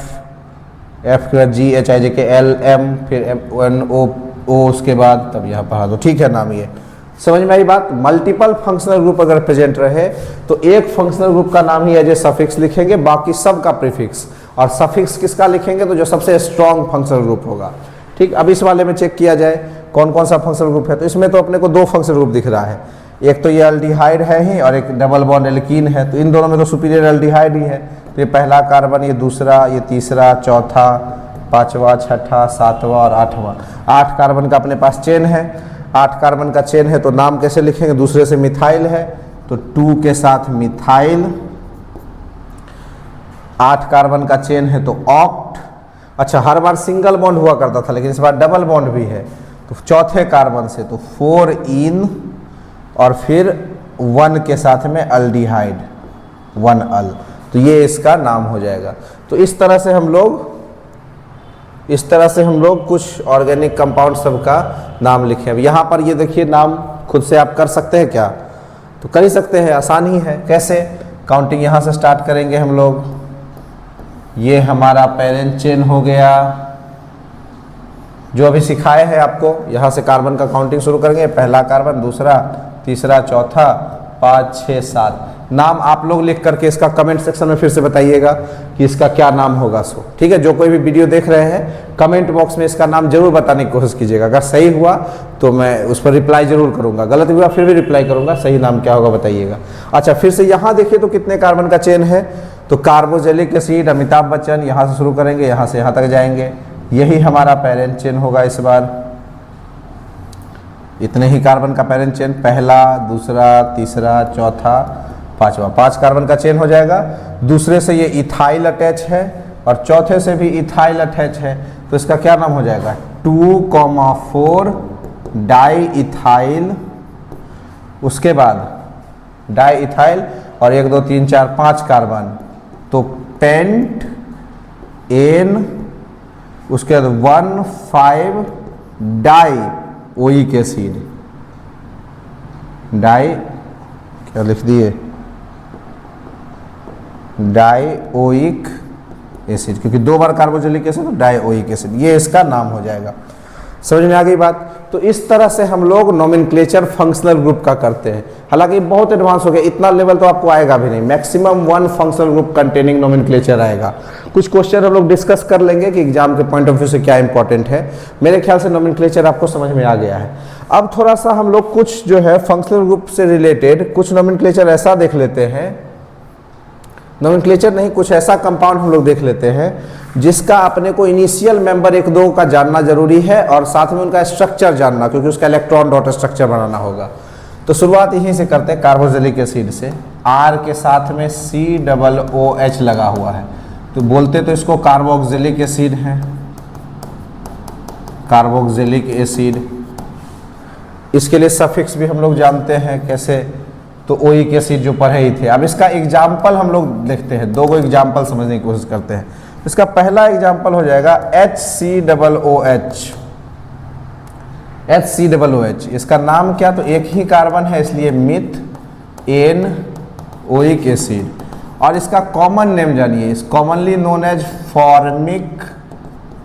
A: F के बाद G, H, I, J, K, L, M, फिर N, O, उसके बाद तब यहाँ पढ़ा दो। ठीक है नाम ये, समझ में आई बात? मल्टीपल फंक्शनल ग्रुप अगर प्रेजेंट रहे तो एक फंक्शनल ग्रुप का नाम ही एज ए सफिक्स लिखेंगे, बाकी सब का प्रीफिक्स। और सफिक्स किसका लिखेंगे, तो जो सबसे स्ट्रॉन्ग फंक्शनल ग्रुप होगा। ठीक, अब इस वाले में चेक किया जाए कौन कौन सा फंक्शनल ग्रुप है, तो इसमें तो अपने को 2 फंक्शनल ग्रुप दिख रहा है, एक तो ये अल्डिहाइड है ही और एक डबल बॉन्ड एल्कीन है, तो इन दोनों में तो सुपीरियर अल्डिहाइड ही है। तो ये पहला कार्बन, ये दूसरा, ये तीसरा, चौथा, पांचवा, छठा, सातवां और आठवां, 8 कार्बन का अपने पास चेन है। 8 कार्बन का चेन है तो नाम कैसे लिखेंगे, दूसरे से मिथाइल है तो 2 के साथ मिथाइल, 8 कार्बन का चेन है तो ऑक्ट। अच्छा, हर बार सिंगल बॉन्ड हुआ करता था लेकिन इस बार डबल बॉन्ड भी है, तो चौथे कार्बन से तो 4 इन, और फिर 1 के साथ में अल्डिहाइड, 1 अल, तो ये इसका नाम हो जाएगा। तो इस तरह से हम लोग कुछ ऑर्गेनिक कंपाउंड सब का नाम लिखे। अब यहाँ पर ये देखिए नाम खुद से आप कर सकते हैं क्या? तो कर ही सकते हैं, आसान ही है। कैसे? काउंटिंग यहाँ से स्टार्ट करेंगे हम लोग। ये हमारा पेरेंट चेन हो गया जो अभी सिखाए हैं आपको। यहाँ से कार्बन का काउंटिंग शुरू करेंगे, पहला कार्बन, दूसरा, तीसरा, चौथा, 5, 6, 7। नाम आप लोग लिख करके इसका कमेंट सेक्शन में फिर से बताइएगा कि इसका क्या नाम होगा। सो ठीक है, जो कोई भी वीडियो देख रहे हैं कमेंट बॉक्स में इसका नाम जरूर बताने की कोशिश कीजिएगा। अगर सही हुआ तो मैं उस पर रिप्लाई जरूर करूंगा, गलत हुआ फिर भी रिप्लाई करूंगा। सही नाम क्या होगा बताइएगा। अच्छा, फिर से यहाँ देखिए तो कितने कार्बन का चेन है। तो कार्बोजेलिक एसिड, अमिताभ बच्चन, यहाँ से शुरू करेंगे, यहाँ से यहाँ तक जाएंगे। यही हमारा पेरेंट चेन होगा इस बार। इतने ही कार्बन का पेरेंट चेन, पहला, दूसरा, तीसरा, चौथा, पांचवा, 5 कार्बन का चेन हो जाएगा। दूसरे से ये इथाइल अटैच है और चौथे से भी इथाइल अटैच है, तो इसका क्या नाम हो जाएगा? 2,4 डाई इथाइल। उसके बाद डाई इथाइल और 1, 2, 3, 4, 5 कार्बन, तो पेंट एन। उसके बाद 1,5 डाई ओइक एसिड। डाई क्या लिख दिए? डाइओइक एसिड, क्योंकि 2 बार कार्बोक्सिलिक एसिड तो डाइओइक एसिड, ये इसका नाम हो जाएगा। समझ में आ गई बात? तो इस तरह से हम लोग नोमेनक्लेचर फंक्शनल ग्रुप का करते हैं। हालांकि बहुत एडवांस हो गया, इतना लेवल तो आपको आएगा भी नहीं। Maximum 1 functional group containing nomenclature आएगा। कुछ क्वेश्चन हम लोग डिस्कस कर लेंगे कि एग्जाम के पॉइंट ऑफ व्यू से क्या इंपॉर्टेंट है। मेरे ख्याल से नोमेनक्लेचर आपको समझ में आ गया है। अब थोड़ा सा हम लोग कुछ जो है फंक्शनल ग्रुप से रिलेटेड कुछ नोमेनक्लेचर ऐसा देख लेते हैं। नोमेनक्लेचर नहीं, कुछ ऐसा कंपाउंड हम लोग देख लेते हैं जिसका अपने को इनिशियल मेंबर 1, 2 का जानना जरूरी है और साथ में उनका स्ट्रक्चर जानना, क्योंकि उसका इलेक्ट्रॉन डॉट स्ट्रक्चर बनाना होगा। तो शुरुआत यहीं से करते हैं कार्बोक्सिलिक एसिड से। R के साथ में COOH लगा हुआ है, तो बोलते तो इसको कार्बोक्सिलिक एसिड है। कार्बोक्सिलिक एसिड, इसके लिए सफिक्स भी हम लोग जानते हैं कैसे, तो ओइक एसिड जो पढ़े ही थे। अब इसका एग्जाम्पल हम लोग देखते हैं, 2 एग्जाम्पल समझने की कोशिश करते हैं। इसका पहला एग्जाम्पल हो जाएगा HCOOH। HCOOH, इसका नाम क्या? तो एक ही कार्बन है इसलिए मिथ एन ओइक एसिड। और इसका कॉमन नेम जानिए, इस commonly known as formic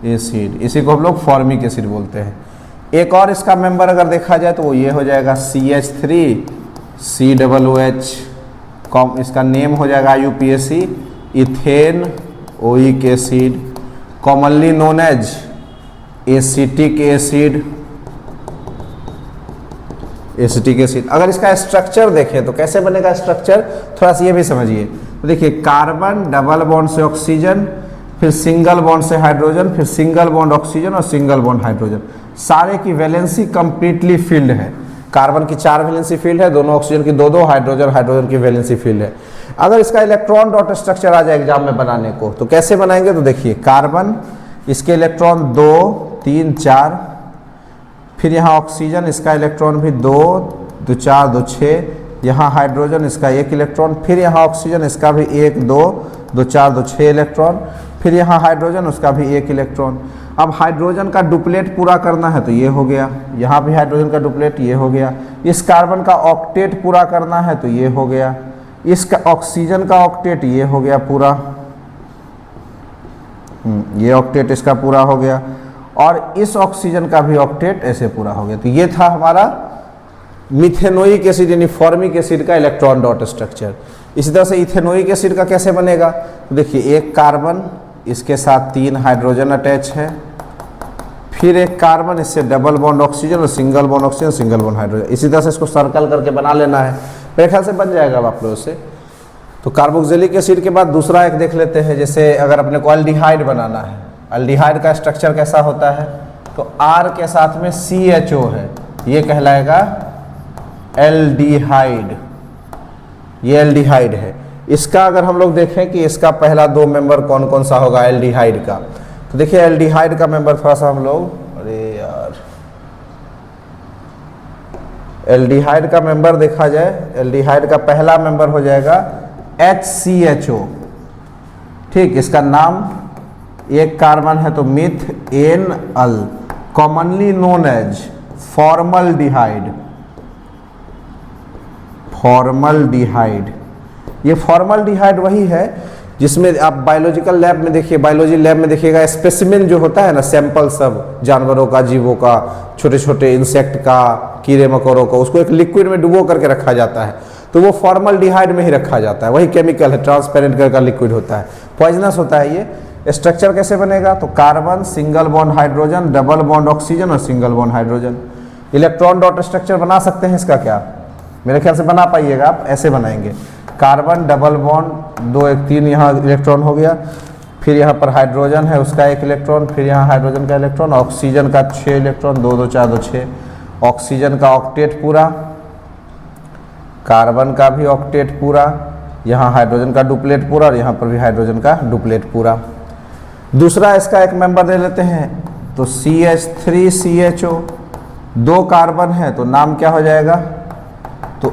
A: acid, इसी को हम लोग फॉर्मिक एसिड बोलते हैं। एक और इसका मेंबर अगर देखा जाए तो वो ये हो जाएगा CH3COOH। इसका नेम हो जाएगा IUPAC ethanoic acid, commonly known as acetic acid. Acetic acid. अगर इसका स्ट्रक्चर देखें तो कैसे बनेगा स्ट्रक्चर, थोड़ा सा ये भी समझिए। तो देखिए, कार्बन डबल बॉन्ड से ऑक्सीजन, फिर सिंगल बॉन्ड से हाइड्रोजन, फिर सिंगल बॉन्ड ऑक्सीजन और सिंगल बॉन्ड हाइड्रोजन। सारे की वैलेंसी कंप्लीटली फील्ड है। कार्बन की 4 वैलेंसी फील्ड है, दोनों ऑक्सीजन की 2-2, हाइड्रोजन की वैलेंसी फील्ड है। अगर इसका इलेक्ट्रॉन डॉट स्ट्रक्चर आ जाए एग्जाम में बनाने को, तो कैसे बनाएंगे? तो देखिए, कार्बन, इसके इलेक्ट्रॉन 2, 3, 4, फिर यहाँ ऑक्सीजन, इसका इलेक्ट्रॉन भी 2, 2, 4, 2, 6, यहाँ हाइड्रोजन, इसका 1 इलेक्ट्रॉन, फिर यहाँ ऑक्सीजन, इसका भी 1, 2, 2, 4, 2, 6 इलेक्ट्रॉन, फिर यहाँ हाइड्रोजन, उसका भी 1 इलेक्ट्रॉन। अब हाइड्रोजन का डुप्लेट पूरा करना है तो ये हो गया, यहाँ भी हाइड्रोजन का डुप्लेट ये हो गया। इस कार्बन का ऑक्टेट पूरा करना है तो ये हो गया। इसका ऑक्सीजन का ऑक्टेट ये हो गया पूरा, ये ऑक्टेट इसका पूरा हो गया, और इस ऑक्सीजन का भी ऑक्टेट ऐसे पूरा हो गया। तो ये था हमारा मिथेनोइक एसिड यानी फॉर्मिक एसिड का इलेक्ट्रॉन डॉट स्ट्रक्चर। इसी तरह से इथेनोइक एसिड का कैसे बनेगा? तो देखिए, एक कार्बन, इसके साथ 3 हाइड्रोजन अटैच है, फिर एक कार्बन, इससे डबल बॉन्ड ऑक्सीजन और single bond oxygen, single bond hydrogen. इसी तरह से इसको सर्कल करके बना लेना है, मेरे ख्याल से बन जाएगा आप लोगों से। तो कार्बोक्सिलिक एसिड के बाद दूसरा एक देख लेते हैं। जैसे अगर अपने को अल्डिहाइड बनाना है, अल्डिहाइड का स्ट्रक्चर कैसा होता है? तो R के साथ में CHO है, ये कहलाएगा एल्डिहाइड। ये एल्डिहाइड है। इसका अगर हम लोग देखें कि इसका पहला 2 मेंबर कौन कौन सा होगा एल्डिहाइड का, तो देखिए एल्डिहाइड का मेंबर थोड़ा सा हम लोग, अरे यार, एल्डिहाइड का मेंबर देखा जाए, एल्डिहाइड का पहला मेंबर हो जाएगा HCHO, ठीक, इसका नाम एक कार्बन है तो methanol, commonly known as formaldehyde. Formaldehyde, ये फॉर्मल्डिहाइड वही है जिसमें आप बायोलॉजिकल लैब में देखिए, बायोलॉजी लैब में देखिएगा, स्पेसिमेन जो होता है ना, सैंपल सब जानवरों का, जीवों का, छोटे छोटे इंसेक्ट का, कीड़े मकोड़ों का, उसको एक लिक्विड में डुबो करके रखा जाता है, तो वो फॉर्मल्डिहाइड में ही रखा जाता है। वही केमिकल है, ट्रांसपेरेंट कलर का लिक्विड होता है, पॉइजनस होता है ये। स्ट्रक्चर कैसे बनेगा, तो carbon, single bond hydrogen, double bond oxygen और single bond hydrogen. Electron dot structure बना सकते हैं इसका क्या, मेरे ख्याल से बना पाइएगा आप, ऐसे बनाएंगे, कार्बन डबल बॉन्ड 2 1 3, यहाँ इलेक्ट्रॉन हो गया, फिर यहाँ पर हाइड्रोजन है उसका 1 इलेक्ट्रॉन, फिर यहाँ हाइड्रोजन का इलेक्ट्रॉन, ऑक्सीजन का 6 इलेक्ट्रॉन, 2 2 4 2 6, ऑक्सीजन का ऑक्टेट पूरा, कार्बन का भी ऑक्टेट पूरा, यहाँ हाइड्रोजन का डुप्लेट पूरा और यहाँ पर भी हाइड्रोजन का डुप्लेट पूरा। दूसरा इसका एक मेंबर ले लेते हैं, तो CH3CHO, 2 कार्बन है तो नाम क्या हो जाएगा, तो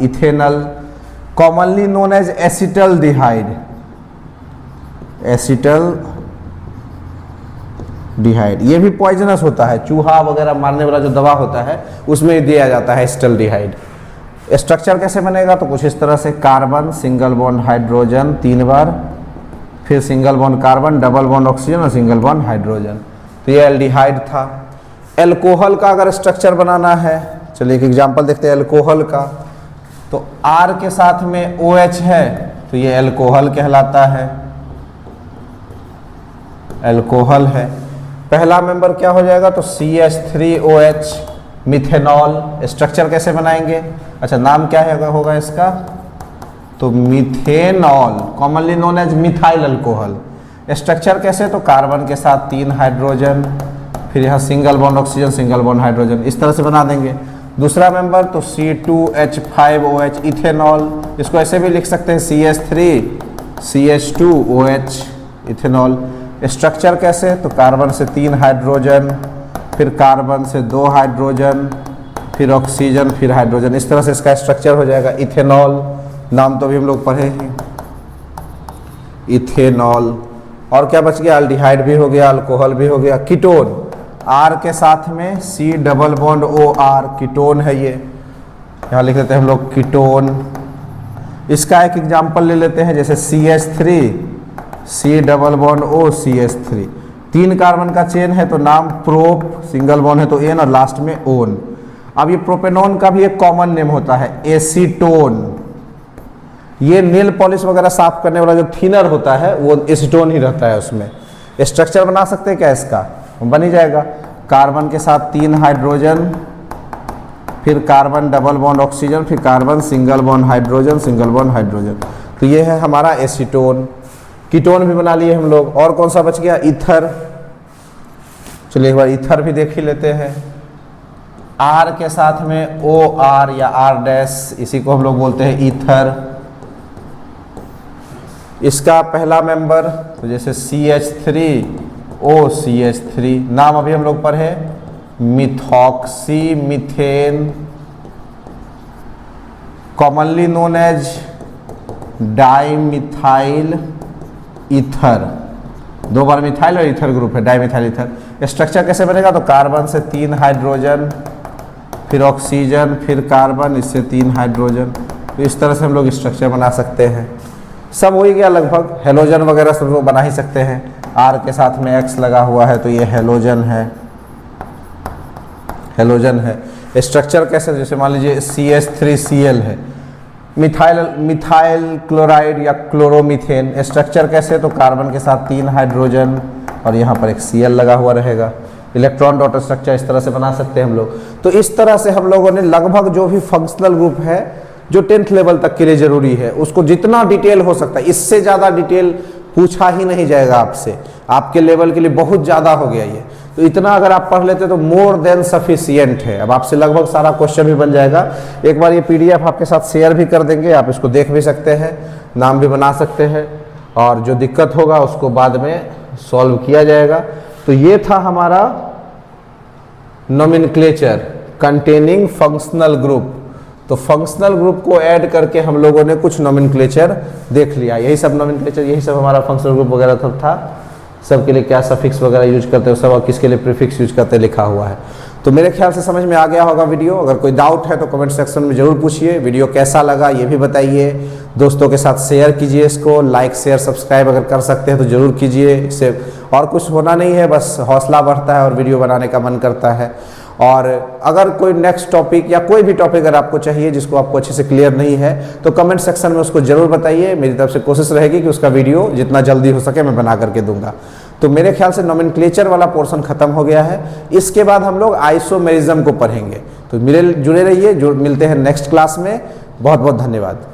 A: ethanol, commonly known as acetaldehyde. Acetaldehyde ये भी पॉइजनस होता है, चूहा वगैरह मारने वाला जो दवा होता है उसमें दिया जाता है एसिटल्डिहाइड। स्ट्रक्चर कैसे बनेगा, तो कुछ इस तरह से, कार्बन, सिंगल बॉन्ड हाइड्रोजन 3 बार, फिर single bond carbon, double bond oxygen और सिंगल बॉन्ड हाइड्रोजन। तो ये एल्डिहाइड था। एल्कोहल का अगर स्ट्रक्चर बनाना है, चलिए एक एग्जांपल देखते हैं एल्कोहल का, तो R के साथ में OH है तो ये एल्कोहल कहलाता है, एल्कोहल है। पहला मेंबर क्या हो जाएगा, तो CH3OH, मिथेनॉल। स्ट्रक्चर कैसे बनाएंगे, अच्छा नाम क्या होगा इसका, तो methanol, commonly known as methyl alcohol. Structure कैसे, तो कार्बन के साथ 3 हाइड्रोजन, फिर यहाँ single bond oxygen, single bond hydrogen, इस तरह से बना देंगे। दूसरा मेंबर तो C2H5OH, इथेनॉल, इसको ऐसे भी लिख सकते हैं CH3CH2OH, इथेनॉल। स्ट्रक्चर कैसे, तो कार्बन से 3 हाइड्रोजन, फिर कार्बन से 2 हाइड्रोजन, फिर ऑक्सीजन, फिर हाइड्रोजन, इस तरह से इसका स्ट्रक्चर हो जाएगा इथेनॉल। नाम तो अभी हम लोग पढ़े हैं, इथेनॉल। और क्या बच गया, अल्डिहाइड भी हो गया, अल्कोहल भी हो गया। कीटोन, R के साथ में C double bond OR, ketone है ये, यहाँ लिख लेते हैं हम लोग कीटोन। इसका एक एग्जांपल ले लेते हैं, जैसे CH3, C double bond O, CH3, 3 carbon का चेन है तो नाम प्रोप, सिंगल बॉन्ड है तो एन और लास्ट में ओन। अब ये प्रोपेनॉन का भी एक कॉमन नेम होता है एसीटोन। ये नेल पॉलिश वगैरह साफ करने वाला जो थिनर होता है वो एसीटोन ही रहता है उसमें। स्ट्रक्चर बना सकते हैं क्या इसका, बन ही जाएगा। कार्बन के साथ 3 हाइड्रोजन, फिर कार्बन डबल बॉन्ड ऑक्सीजन, फिर carbon single bond hydrogen, single bond hydrogen, तो ये है हमारा एसीटोन। कीटोन भी बना लिए हम लोग। और कौन सा बच गया, ईथर। चलिए एक बार ईथर भी देख ही लेते हैं। आर के साथ में ओ आर या आर डैश, इसी को हम लोग बोलते हैं ईथर। इसका पहला मेंबर तो जैसे CH3OCH3, नाम अभी हम लोग पढ़े methoxy methane, commonly known as dimethyl ether. 2 बार मिथाइल और ईथर ग्रुप है, डाइमिथाइल ईथर। स्ट्रक्चर कैसे बनेगा, तो कार्बन से 3 हाइड्रोजन, फिर ऑक्सीजन, फिर कार्बन, इससे 3 हाइड्रोजन। तो इस तरह से हम लोग स्ट्रक्चर बना सकते हैं। सब हो ही गया लगभग। हेलोजन वगैरह सब लोग बना ही सकते हैं। आर के साथ में एक्स लगा हुआ है तो ये हेलोजन है, हेलोजन है। स्ट्रक्चर कैसे, जैसे मान लीजिए CH3Cl है, मिथाइल क्लोराइड या क्लोरोमीथेन। स्ट्रक्चर कैसे, तो कार्बन के साथ 3 हाइड्रोजन और यहाँ पर एक Cl लगा हुआ रहेगा। इलेक्ट्रॉन डॉट स्ट्रक्चर इस तरह से बना सकते हैं हम लोग। तो इस तरह से हम लोगों ने लगभग जो भी फंक्शनल ग्रुप है जो 10th लेवल तक के लिए जरूरी है उसको जितना डिटेल हो सकता है, इससे ज़्यादा डिटेल पूछा ही नहीं जाएगा आपसे, आपके लेवल के लिए बहुत ज़्यादा हो गया ये। तो इतना अगर आप पढ़ लेते तो मोर देन सफिशियंट है। अब आपसे लगभग सारा क्वेश्चन भी बन जाएगा। एक बार ये PDF आपके साथ शेयर भी कर देंगे, आप इसको देख भी सकते हैं, नाम भी बना सकते हैं, और जो दिक्कत होगा उसको बाद में सॉल्व किया जाएगा। तो ये था हमारा नोमेनक्लेचर कंटेनिंग फंक्शनल ग्रुप। तो फंक्शनल ग्रुप को ऐड करके हम लोगों ने कुछ नोमेनक्लेचर देख लिया। यही सब नोमेनक्लेचर, यही सब हमारा फंक्शनल ग्रुप वगैरह सब था। सबके लिए क्या सफिक्स वगैरह यूज करते हो सब, और किसके लिए प्रीफिक्स यूज करते लिखा हुआ है। तो मेरे ख्याल से समझ में आ गया होगा वीडियो। अगर कोई डाउट है तो कमेंट सेक्शन में ज़रूर पूछिए। वीडियो कैसा लगा ये भी बताइए। दोस्तों के साथ शेयर कीजिए इसको। लाइक शेयर सब्सक्राइब अगर कर सकते हैं तो ज़रूर कीजिए। इससे और कुछ होना नहीं है, बस हौसला बढ़ता है और वीडियो बनाने का मन करता है। और अगर कोई नेक्स्ट टॉपिक या कोई भी टॉपिक अगर आपको चाहिए जिसको आपको अच्छे से क्लियर नहीं है तो कमेंट सेक्शन में उसको ज़रूर बताइए। मेरी तरफ से कोशिश रहेगी कि उसका वीडियो जितना जल्दी हो सके मैं बना करके दूंगा। तो मेरे ख्याल से नोमेनक्लेचर वाला पोर्शन खत्म हो गया है। इसके बाद हम लोग आइसोमेरिज्म को पढ़ेंगे। तो मिले जुड़े रहिए, जो मिलते हैं नेक्स्ट क्लास में। बहुत बहुत धन्यवाद।